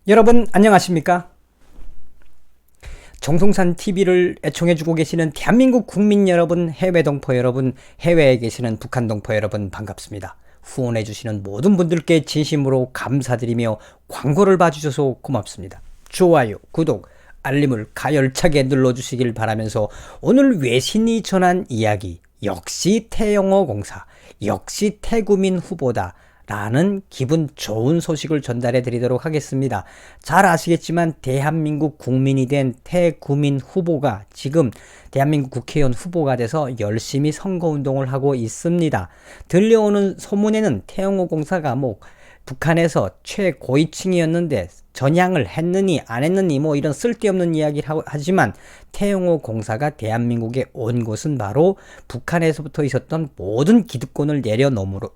여러분 안녕하십니까? 정송산 TV를 애청해주고 계시는 대한민국 국민 여러분, 해외 동포 여러분, 해외에 계시는 북한 동포 여러분 반갑습니다. 후원해주시는 모든 분들께 진심으로 감사드리며 광고를 봐주셔서 고맙습니다. 좋아요, 구독, 알림을 가열차게 눌러주시길 바라면서 오늘 외신이 전한 이야기, 역시 태영호 공사, 역시 태구민 후보다 라는 기분 좋은 소식을 전달해 드리도록 하겠습니다. 잘 아시겠지만 대한민국 국민이 된 태구민 후보가 지금 대한민국 국회의원 후보가 돼서 열심히 선거운동을 하고 있습니다. 들려오는 소문에는 태영호 공사가 북한에서 최고위층이었는데 전향을 했느니 안 했느니 이런 쓸데없는 이야기를 하지만 태영호 공사가 대한민국에 온 곳은 바로 북한에서부터 있었던 모든 기득권을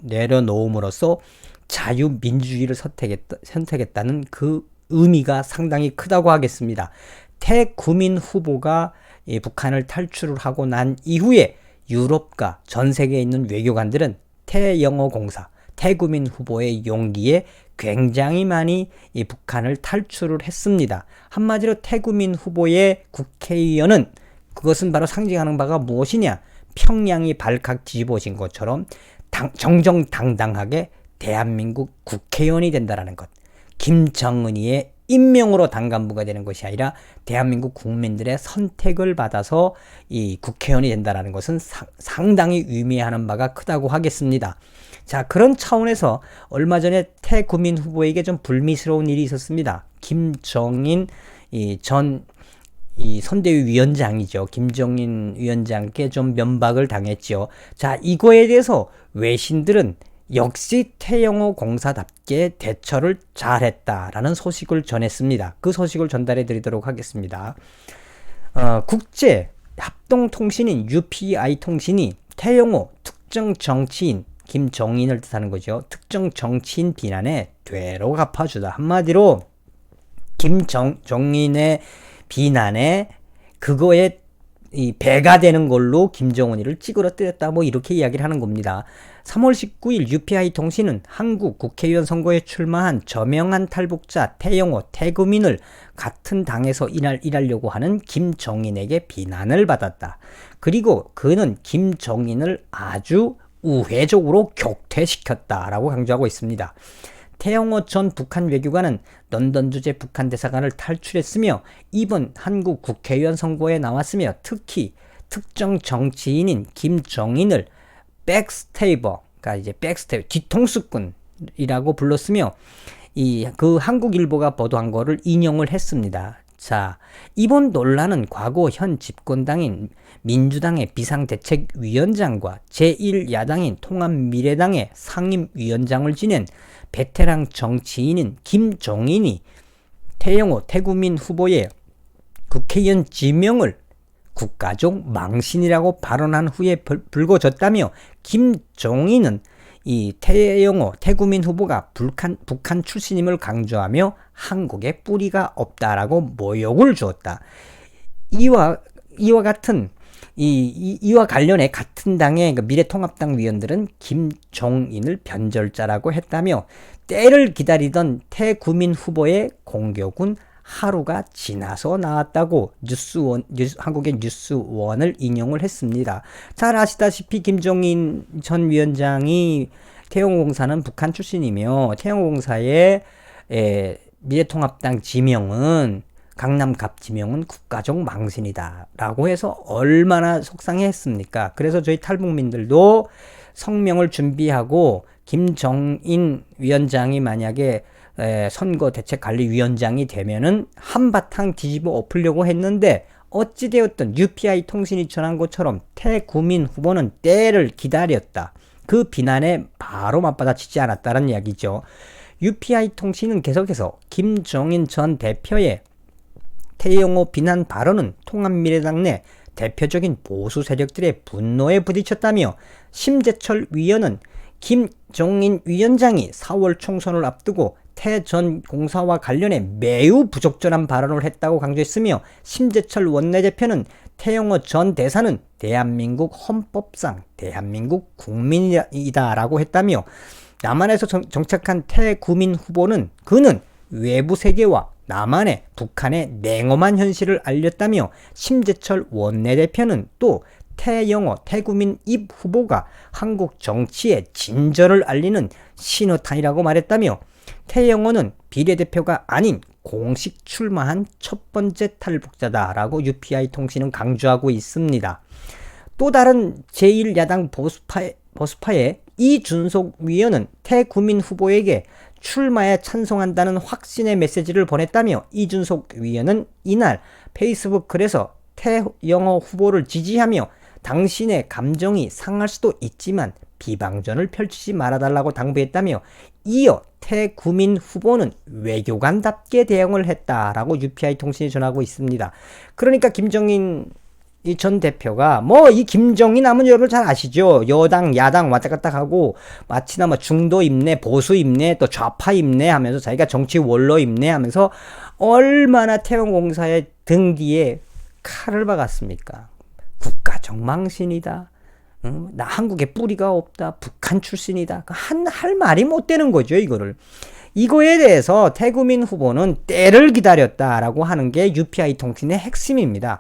내려놓음으로써 자유민주주의를 선택했다는 그 의미가 상당히 크다고 하겠습니다. 태구민 후보가 북한을 탈출을 하고 난 이후에 유럽과 전 세계에 있는 외교관들은 태영호 공사, 태구민 후보의 용기에 굉장히 많이 이 북한을 탈출을 했습니다. 한마디로 태구민 후보의 국회의원은 그것은 바로 상징하는 바가 무엇이냐? 평양이 발칵 뒤집어진 것처럼 정정당당하게 대한민국 국회의원이 된다라는 것. 김정은이의 임명으로 당간부가 되는 것이 아니라 대한민국 국민들의 선택을 받아서 이 국회의원이 된다는 것은 상당히 의미하는 바가 크다고 하겠습니다. 자, 그런 차원에서 얼마 전에 태구민 후보에게 좀 불미스러운 일이 있었습니다. 김정인 전 선대위 위원장이죠. 김정인 위원장께 좀 면박을 당했죠. 자, 이거에 대해서 외신들은 역시 태영호 공사답게 대처를 잘했다라는 소식을 전했습니다. 그 소식을 전달해 드리도록 하겠습니다. 국제 합동통신인 UPI 통신이 태영호 특정 정치인 김정인을 뜻하는 거죠. 특정 정치인 비난에 되로 갚아주다. 한마디로 김정인의 비난에 그거에 배가 되는 걸로 김정은이를 찌그러뜨렸다 이렇게 이야기를 하는 겁니다. 3월 19일 UPI 통신은 한국 국회의원 선거에 출마한 저명한 탈북자 태영호, 태구민을 같은 당에서 일하려고 하는 김정인에게 비난을 받았다. 그리고 그는 김정인을 아주 우회적으로 격퇴시켰다라고 강조하고 있습니다. 태영호 전 북한 외교관은 런던 주재 북한 대사관을 탈출했으며 이번 한국 국회의원 선거에 나왔으며 특히 특정 정치인인 김정인을 백스테이버, 그러니까 이제 백스테이버 뒤통수꾼이라고 불렀으며 그 한국일보가 보도한 거를 인용을 했습니다. 자, 이번 논란은 과거 현 집권당인 민주당의 비상대책위원장과 제1야당인 통합미래당의 상임위원장을 지낸 베테랑 정치인인 김정인이 태영호, 태구민 후보의 국회의원 지명을 국가적 망신이라고 발언한 후에 불거졌다며 김정인은 이 태영호, 태구민 후보가 북한 출신임을 강조하며 한국에 뿌리가 없다라고 모욕을 주었다. 이와 관련해 같은 당의 미래통합당 위원들은 김정인을 변절자라고 했다며 때를 기다리던 태구민 후보의 공격은 하루가 지나서 나왔다고 한국의 뉴스원을 인용을 했습니다. 잘 아시다시피 김정인 전 위원장이 태영호 공사는 북한 출신이며 태영호 공사의 미래통합당 지명은 강남갑 지명은 국가적 망신이다 라고 해서 얼마나 속상해했습니까? 그래서 저희 탈북민들도 성명을 준비하고 김정인 위원장이 만약에 선거대책관리위원장이 되면은 한바탕 뒤집어 엎으려고 했는데 어찌되었든 UPI 통신이 전한 것처럼 태구민 후보는 때를 기다렸다. 그 비난에 바로 맞받아치지 않았다는 이야기죠. UPI 통신은 계속해서 김정인 전 대표의 태영호 비난 발언은 통합미래당 내 대표적인 보수 세력들의 분노에 부딪혔다며 심재철 위원은 김정인 위원장이 4월 총선을 앞두고 태 전 공사와 관련해 매우 부적절한 발언을 했다고 강조했으며 심재철 원내대표는 태영호 전 대사는 대한민국 헌법상 대한민국 국민이다라고 했다며 남한에서 정착한 태구민 후보는 그는 외부 세계와 남한의 북한의 냉엄한 현실을 알렸다며 심재철 원내대표는 또 태영호 태구민 입 후보가 한국 정치의 진전을 알리는 신호탄이라고 말했다며 태영호는 비례대표가 아닌 공식 출마한 첫 번째 탈북자다라고 UPI 통신은 강조하고 있습니다. 또 다른 제1야당 보수파의 이준석 위원은 태구민 후보에게 출마에 찬성한다는 확신의 메시지를 보냈다며 이준석 위원은 이날 페이스북 글에서 태영호 후보를 지지하며 당신의 감정이 상할 수도 있지만 비방전을 펼치지 말아달라고 당부했다며 이어 태구민 후보는 외교관답게 대응을 했다라고 UPI 통신이 전하고 있습니다. 그러니까 김정인 이 전 대표가 이 김정인 하면 여러분 잘 아시죠? 여당 야당 왔다 갔다 하고 마치나 중도 입내 보수 입내 또 좌파 입내 하면서 자기가 정치 원로 입내 하면서 얼마나 태영공사의 등 뒤에 칼을 박았습니까? 국가적 망신이다. 나 한국에 뿌리가 없다. 북한 출신이다. 할 말이 못 되는 거죠, 이거를. 이거에 대해서 태구민 후보는 때를 기다렸다라고 하는 게 UPI 통신의 핵심입니다.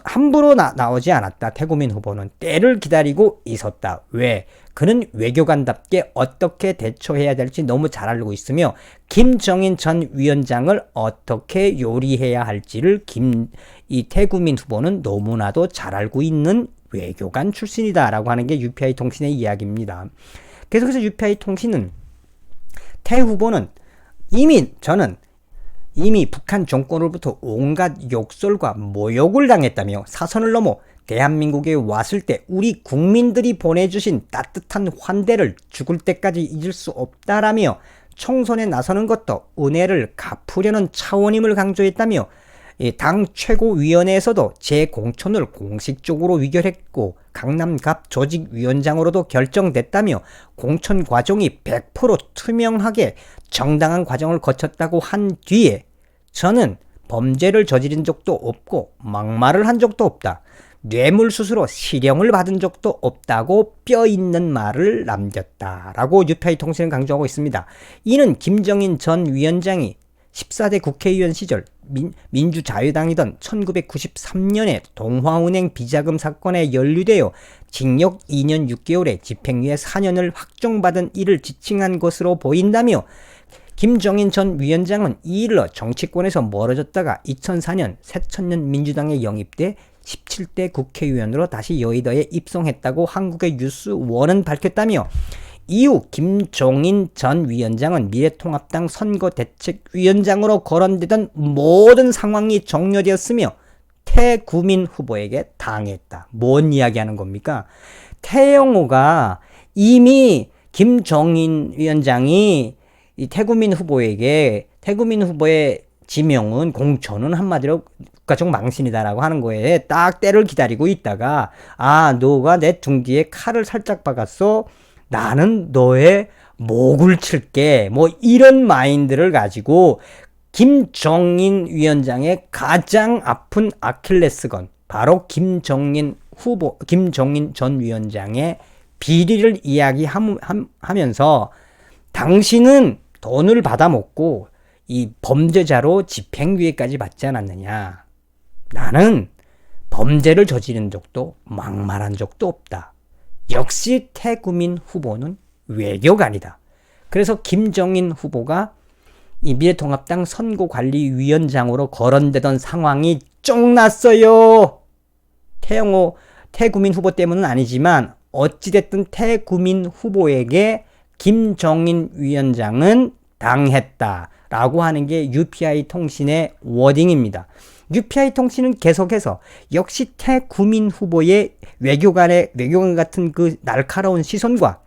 함부로 나오지 않았다. 태구민 후보는 때를 기다리고 있었다. 왜? 그는 외교관답게 어떻게 대처해야 될지 너무 잘 알고 있으며 김정인 전 위원장을 어떻게 요리해야 할지를 이 태구민 후보는 너무나도 잘 알고 있는 외교관 출신이다라고 하는 게 UPI 통신의 이야기입니다. 계속해서 UPI 통신은 태 후보는 저는 이미 북한 정권으로부터 온갖 욕설과 모욕을 당했다며 사선을 넘어 대한민국에 왔을 때 우리 국민들이 보내주신 따뜻한 환대를 죽을 때까지 잊을 수 없다라며 총선에 나서는 것도 은혜를 갚으려는 차원임을 강조했다며 당 최고위원회에서도 제 공천을 공식적으로 의결했고 강남갑 조직위원장으로도 결정됐다며 공천 과정이 100% 투명하게 정당한 과정을 거쳤다고 한 뒤에 저는 범죄를 저지른 적도 없고 막말을 한 적도 없다. 뇌물수수로 실형을 받은 적도 없다고 뼈있는 말을 남겼다라고 UPI 통신은 강조하고 있습니다. 이는 김정인 전 위원장이 14대 국회의원 시절 민주자유당이던 1993년에 동화은행 비자금 사건에 연루되어 징역 2년 6개월에 집행유예 4년을 확정받은 이를 지칭한 것으로 보인다며 김정인 전 위원장은 이 일로 정치권에서 멀어졌다가 2004년 새천년 민주당에 영입돼 17대 국회의원으로 다시 여의도에 입성했다고 한국의 뉴스원은 밝혔다며 이후 김종인 전 위원장은 미래통합당 선거대책위원장으로 거론되던 모든 상황이 종료되었으며 태구민 후보에게 당했다. 뭔 이야기하는 겁니까? 태영호가 이미 김종인 위원장이 이 태구민 후보의 지명은 공천은 한마디로 국가적 망신이다라고 하는 거에 딱 때를 기다리고 있다가 너가 내 등 뒤에 칼을 살짝 박았어. 나는 너의 목을 칠게. 이런 마인드를 가지고 김정인 위원장의 가장 아픈 아킬레스건 바로 김정인 전 위원장의 비리를 이야기하면서 당신은 돈을 받아먹고 이 범죄자로 집행유예까지 받지 않았느냐. 나는 범죄를 저지른 적도 막말한 적도 없다. 역시 태구민 후보는 외교관이다. 그래서 김정인 후보가 이 미래통합당 선거관리위원장으로 거론되던 상황이 쫑났어요. 태구민 후보 때문은 아니지만 어찌됐든 태구민 후보에게 김정인 위원장은 당했다라고 하는 게 UPI 통신의 워딩입니다. UPI 통신은 계속해서 역시 태구민 후보의 외교관 같은 그 날카로운 시선과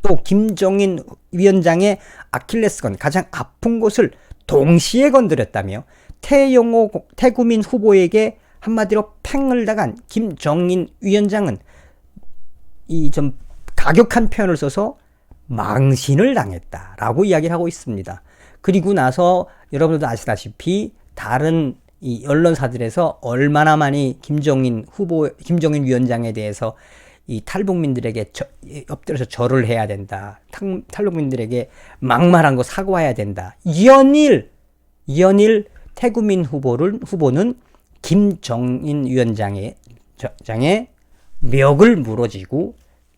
또 김정인 위원장의 아킬레스건 가장 아픈 곳을 동시에 건드렸다며 태구민 후보에게 한마디로 팽을 당한 김정인 위원장은 이 좀 가격한 표현을 써서 망신을 당했다라고 이야기를 하고 있습니다. 그리고 나서 여러분들도 아시다시피 다른 이 언론사들에서 얼마나 많이 김정인 위원장에 대해서 이 탈북민들에게 엎드려서 절을 해야 된다. 탈북민들에게 막말한 거 사과해야 된다. 연일 태구민 후보는 김정인 위원장의 멱을 물어쥐고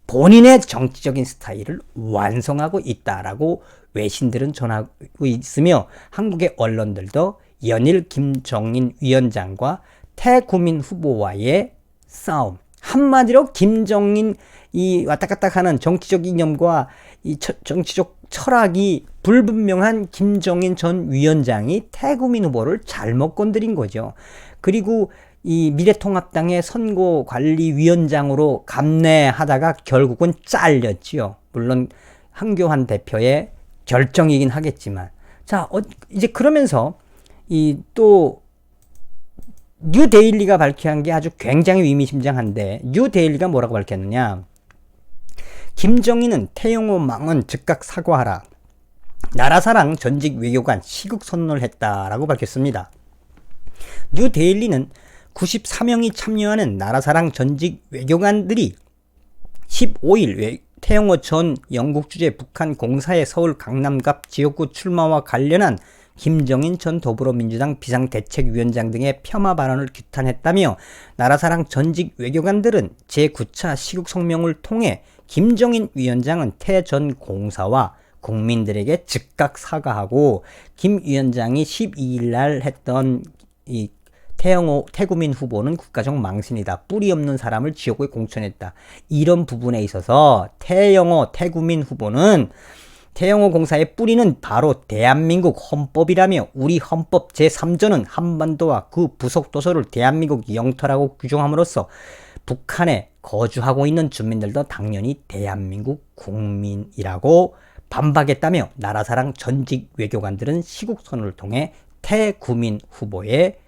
본인의 정치적인 스타일을 완성하고 있다라고 외신들은 전하고 있으며 한국의 언론들도 연일 김정인 위원장과 태구민 후보와의 싸움, 한마디로 김정인 이 왔다 갔다 하는 정치적 이념과 이 정치적 철학이 불분명한 김정인 전 위원장이 태구민 후보를 잘못 건드린 거죠. 그리고 이 미래통합당의 선거관리위원장으로 감내하다가 결국은 잘렸지요. 물론 한교안 대표의 결정이긴 하겠지만, 자, 이제 그러면서 이 또 뉴데일리가 밝힌 게 아주 굉장히 의미심장한데, 뉴데일리가 뭐라고 밝혔느냐? 김정인은 태영호 망언 즉각 사과하라. 나라사랑 전직 외교관 시국 선언을 했다라고 밝혔습니다. 뉴데일리는 94명이 참여하는 나라사랑 전직 외교관들이 15일 태영호 전 영국 주재 북한 공사의 서울 강남갑 지역구 출마와 관련한 김정인 전 더불어민주당 비상대책위원장 등의 폄하 발언을 규탄했다며 나라사랑 전직 외교관들은 제9차 시국 성명을 통해 김정인 위원장은 태 전 공사와 국민들에게 즉각 사과하고 김 위원장이 12일 날 했던 이 태구민 후보는 국가적 망신이다. 뿌리 없는 사람을 지옥에 공천했다. 이런 부분에 있어서 태구민 후보는 태영호 공사의 뿌리는 바로 대한민국 헌법이라며 우리 헌법 제3조는 한반도와 그 부속 도서를 대한민국 영토라고 규정함으로써 북한에 거주하고 있는 주민들도 당연히 대한민국 국민이라고 반박했다며 나라사랑 전직 외교관들은 시국선언을 통해 태구민 후보의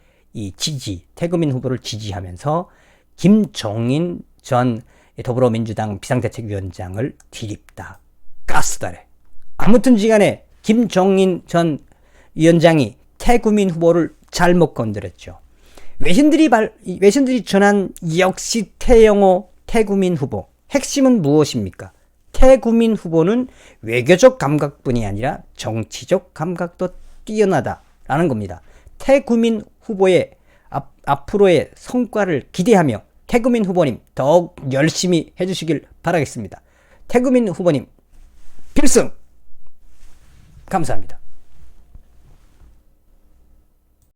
태구민 후보를 지지하면서 김정인 전 더불어민주당 비상대책위원장을 뒤집다. 가스다래. 아무튼 지간에 김정인 전 위원장이 태구민 후보를 잘못 건드렸죠. 외신들이 전한 역시 태구민 후보. 핵심은 무엇입니까? 태구민 후보는 외교적 감각뿐이 아니라 정치적 감각도 뛰어나다라는 겁니다. 태구민 후보의 앞으로의 성과를 기대하며 태구민 후보님 더욱 열심히 해주시길 바라겠습니다. 태구민 후보님 필승! 감사합니다.